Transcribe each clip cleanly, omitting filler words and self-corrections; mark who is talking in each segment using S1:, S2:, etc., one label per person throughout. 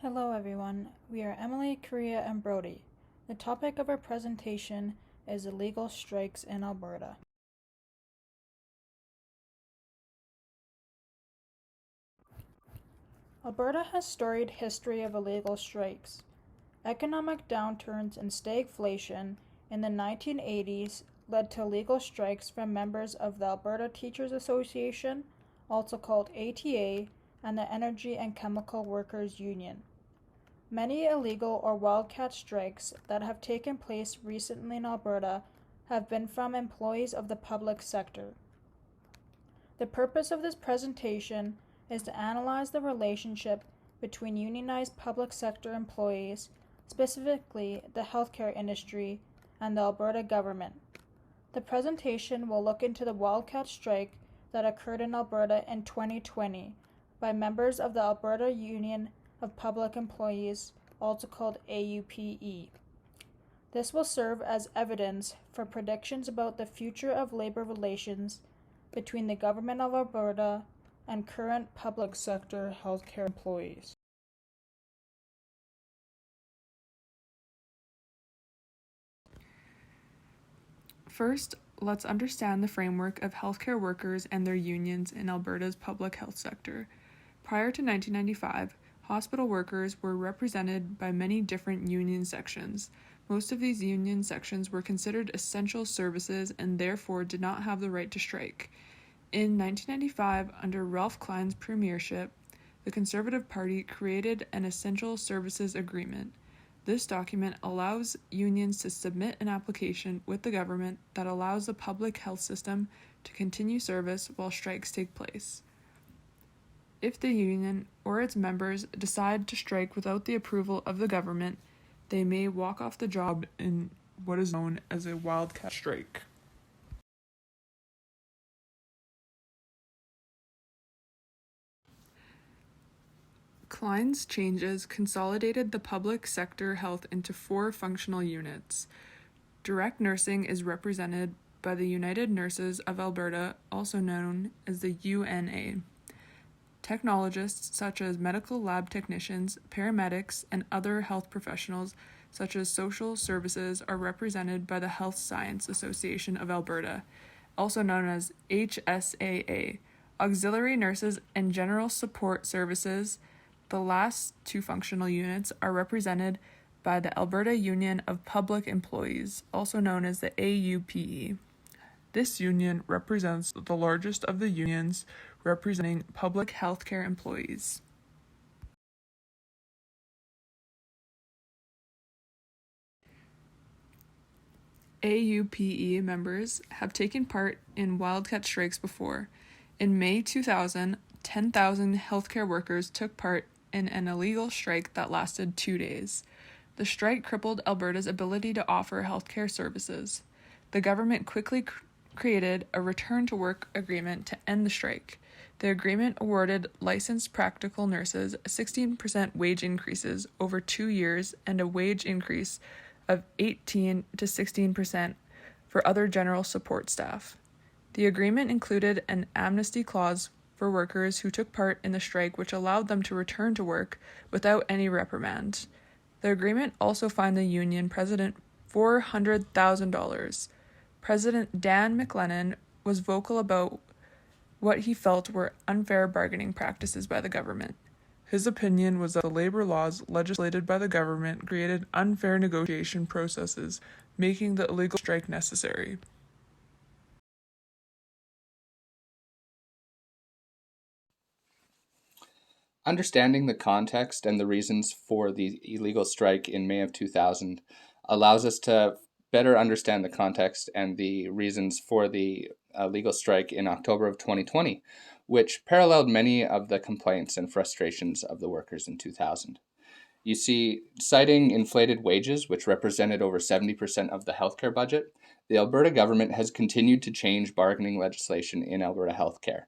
S1: Hello everyone, we are Emily, Korea, and Brody. The topic of our presentation is illegal strikes in Alberta. Alberta has storied history of illegal strikes. Economic downturns and stagflation in the 1980s led to illegal strikes from members of the Alberta Teachers Association, also called ATA, and the Energy and Chemical Workers Union. Many illegal or wildcat strikes that have taken place recently in Alberta have been from employees of the public sector. The purpose of this presentation is to analyze the relationship between unionized public sector employees, specifically the healthcare industry, and the Alberta government. The presentation will look into the wildcat strike that occurred in Alberta in 2020 by members of the Alberta Union of Public Employees, also called AUPE. This will serve as evidence for predictions about the future of labor relations between the Government of Alberta and current public sector healthcare employees.
S2: First, let's understand the framework of healthcare workers and their unions in Alberta's public health sector. Prior to 1995, hospital workers were represented by many different union sections. Most of these union sections were considered essential services and therefore did not have the right to strike. In 1995, under Ralph Klein's premiership, the Conservative Party created an Essential Services Agreement. This document allows unions to submit an application with the government that allows the public health system to continue service while strikes take place. If the union or its members decide to strike without the approval of the government, they may walk off the job in what is known as a wildcat strike. Klein's changes consolidated the public sector health into 4 functional units. Direct nursing is represented by the United Nurses of Alberta, also known as the UNA. Technologists such as medical lab technicians, paramedics, and other health professionals such as social services are represented by the Health Science Association of Alberta, also known as HSAA. Auxiliary nurses and general support services, the last 2 functional units, are represented by the Alberta Union of Public Employees, also known as the AUPE. This union represents the largest of the unions representing public healthcare employees. AUPE members have taken part in wildcat strikes before. In May 2000, 10,000 healthcare workers took part in an illegal strike that lasted 2 days. The strike crippled Alberta's ability to offer healthcare services. The government quickly created a return-to-work agreement to end the strike. The agreement awarded licensed practical nurses 16% wage increases over 2 years and a wage increase of 18 to 16% for other general support staff. The agreement included an amnesty clause for workers who took part in the strike, which allowed them to return to work without any reprimand. The agreement also fined the union president $400,000. President Dan McLennan was vocal about what he felt were unfair bargaining practices by the government. His opinion was that the labor laws legislated by the government created unfair negotiation processes, making the illegal strike necessary.
S3: Understanding the context and the reasons for the illegal strike in May of 2000 allows us to better understand the context and the reasons for the legal strike in October of 2020, which paralleled many of the complaints and frustrations of the workers in 2000. You see, citing inflated wages, which represented over 70% of the healthcare budget, the Alberta government has continued to change bargaining legislation in Alberta healthcare.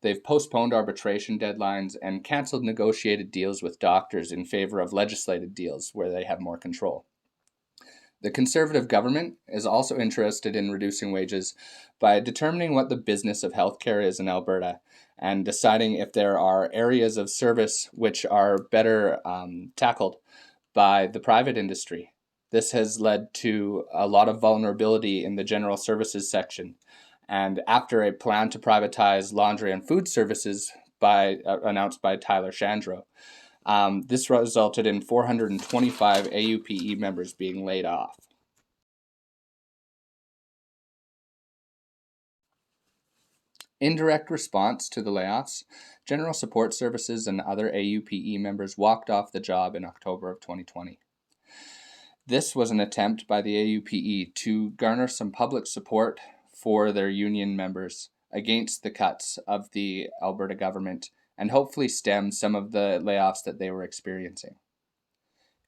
S3: They've postponed arbitration deadlines and canceled negotiated deals with doctors in favor of legislated deals where they have more control. The Conservative government is also interested in reducing wages by determining what the business of healthcare is in Alberta and deciding if there are areas of service which are better tackled by the private industry. This has led to a lot of vulnerability in the general services section. And after a plan to privatize laundry and food services announced by Tyler Shandro, this resulted in 425 AUPE members being laid off. In direct response to the layoffs, General Support Services and other AUPE members walked off the job in October of 2020. This was an attempt by the AUPE to garner some public support for their union members against the cuts of the Alberta government and hopefully stem some of the layoffs that they were experiencing.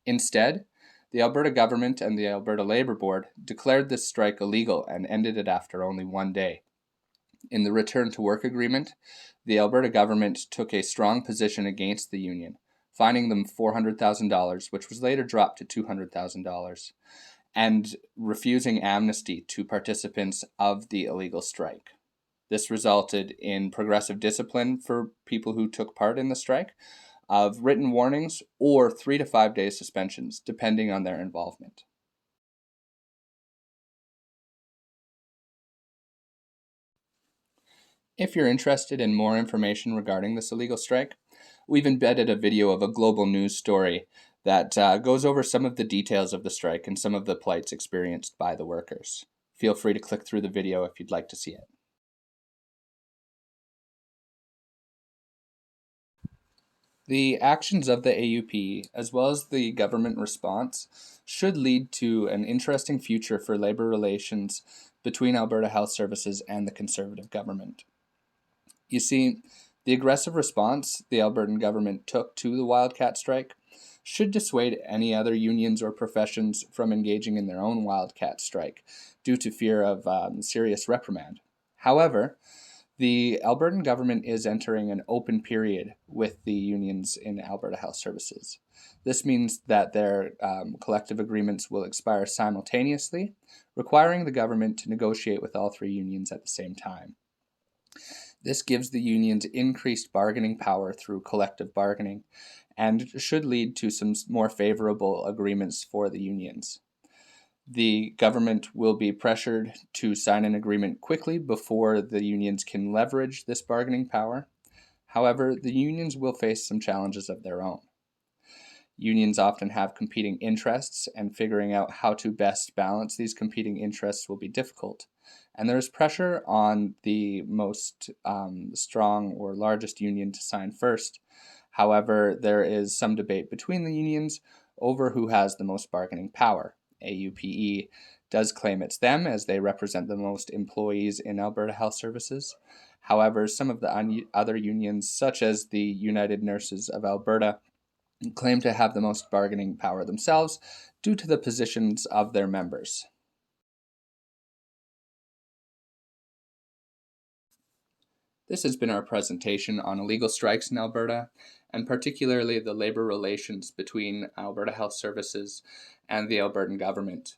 S3: Instead, the Alberta government and the Alberta Labour Board declared this strike illegal and ended it after only one day. In the return to work agreement, the Alberta government took a strong position against the union, fining them $400,000, which was later dropped to $200,000, and refusing amnesty to participants of the illegal strike. This resulted in progressive discipline for people who took part in the strike, of written warnings or 3 to 5 day suspensions, depending on their involvement. If you're interested in more information regarding this illegal strike, we've embedded a video of a global news story that goes over some of the details of the strike and some of the plights experienced by the workers. Feel free to click through the video if you'd like to see it. The actions of the AUP, as well as the government response, should lead to an interesting future for labour relations between Alberta Health Services and the Conservative government. You see, the aggressive response the Albertan government took to the wildcat strike should dissuade any other unions or professions from engaging in their own wildcat strike due to fear of serious reprimand. However, the Albertan government is entering an open period with the unions in Alberta Health Services. This means that their collective agreements will expire simultaneously, requiring the government to negotiate with all three unions at the same time. This gives the unions increased bargaining power through collective bargaining and should lead to some more favorable agreements for the unions. The government will be pressured to sign an agreement quickly before the unions can leverage this bargaining power. However, the unions will face some challenges of their own. Unions often have competing interests, and figuring out how to best balance these competing interests will be difficult. And there is pressure on the most strong or largest union to sign first. However, there is some debate between the unions over who has the most bargaining power. AUPE does claim it's them, as they represent the most employees in Alberta Health Services. However, some of the other unions, such as the United Nurses of Alberta, claim to have the most bargaining power themselves due to the positions of their members. This has been our presentation on illegal strikes in Alberta, and particularly the labour relations between Alberta Health Services and the Albertan government.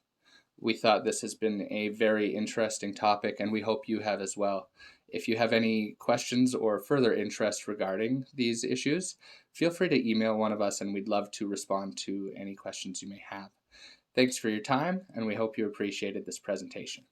S3: We thought this has been a very interesting topic, and we hope you have as well. If you have any questions or further interest regarding these issues, feel free to email one of us, and we'd love to respond to any questions you may have. Thanks for your time, and we hope you appreciated this presentation.